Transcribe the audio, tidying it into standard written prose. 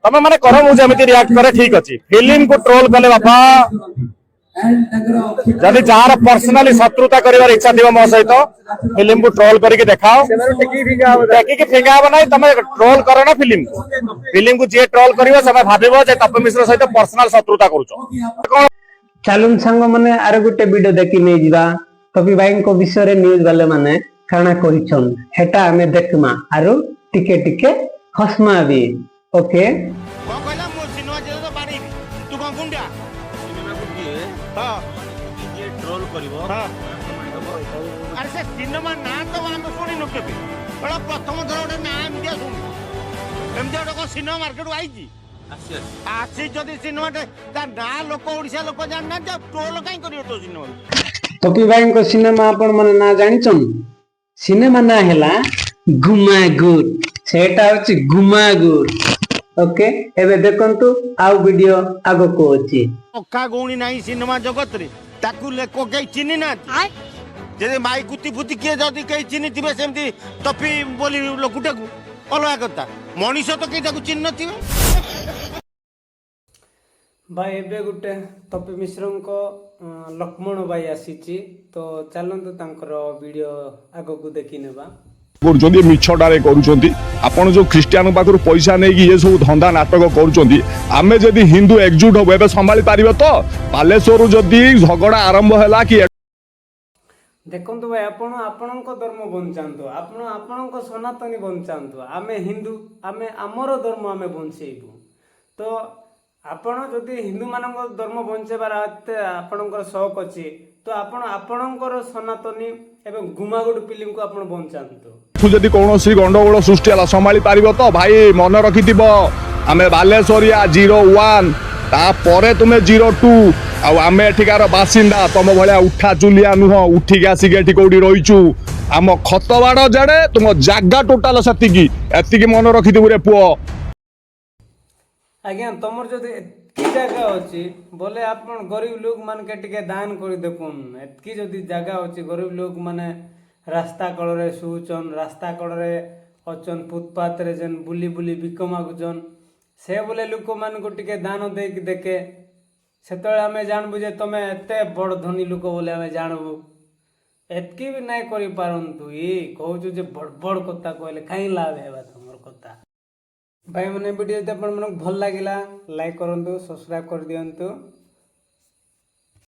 तमे माने करो मु जेमिति रिएक्ट करे ठीक अछि फिल्म को ट्रोल कले बापा जदि जार पर्सनली शत्रुता करिवार इच्छा थिबो मो सहित फिल्म को ट्रोल करके देखाओ देखि कि फिंगा बना तमे ट्रोल करो ना फिल्म को जे ट्रोल करिवो समय भाबिबो जे तप मिश्र सहित पर्सनल शत्रुता करूछो चलुन सांग माने आरो गुटे वीडियो देखि नै जिबा टपी भाई को विषय रे न्यूज़ वाले माने काना कहिछन हेटा हमें देखमा आरो टिके टिके हसमा भी ओके को कहला मो सिनेमा जे तो बाड़ी तू कोन गुंडा सिनेमा को किए हां ये ट्रोल करिवो हां अरे से सिनेमा ना तो हम सुनी न केबे बड़ा प्रथम थर ओटे नाम दिया सुन एम जे को सिनेमा मार्केट आइ जी आसी जदि सिनेमा ता ना लोक ओडिसा लोक जान ना ट्रोल काई करियो तो सिनेमा टपी भाई को सिनेमा आपण माने ना जानिछन सिनेमा ना हेला गुमागुर सेटा होची गुमागुर ओके एबे देखंतु आउ वीडियो आगो को अछि ओका गौणी नाही सिनेमा जगत रे ताकू लेको के चिन्ह ना जे माई कुती फुती के जदी के चिन्ह थिबे सेमती टपी बोली लोकुटा को अलगा करता मनीष तो के ताकू चिन्ह थिबे भाई एबे गुटे टपी मिश्र को लक्ष्मण भाई आसीची तो चलंतु तांकर वीडियो आगो को देखि नेबा करूछन्ती मिछटारे करूछन्ती आपण जो ख्रिस्टियन पाखरु पैसा नै कि ये सब धंदा नाटक करूछन्ती आमे जदी हिंदू एकजुट होबे बे संभाली पारिबो तो बालेश्वर जदी झगड़ा आरंभ होला कि देखंतु भाई आपण आपणको धर्म बंचांतो आपण आपणको सनातनी बंचांतो आमे हिंदू आमे हमरो धर्म आमे बंचेइबु तो आपण जदि हिंदू मानक धर्म बंचेबार आपणकर शौक अछि तो आपण आपणकर सनातनी एवं गुमागुड फिल्म को आपण बंचांतो तू जदी कोनोसी गंडगोल सृष्टि हला संभाली पारिबो तो भाई मन रखिथिबो आमे बालेश्वरिया 01 ता परे तुमे 02 आ आमे एठिकार बासिंदा तम भलिया उठा चुलिया नुह उठी के आसी के एठी कोडी रहिचू आम खतबाड़ जड़े तुम जागा टोटाल सेतिकी एतिकी मन रखिथिबु रे पुओ आज्ञा तुमर जदि एतकी जगह अछि बोले आपण गरीब लोग मान के टिके दान करि देखुन एतकी जदि जगह अछि गरीब लोग माने रास्ता कड़ रे सुचन रास्ता कड़ रे अचन फुटपाथ रे जन बुली बुली बिकमा गुजन से बोले लोक मान को टिके दान दे कि देखे सेतळे हमें जानबु जे तमे एते बड़ धनी लोक बोले हमें जानबु एतकी भी नहीं करि पारंतु ई कहू जे बड़ बड़ कथा कहले काई लाभ हेबा तमर कथा भाई मैंने वीडियो यदि आप भल लगे लाइक करूँ सब्सक्राइब कर दिंतु।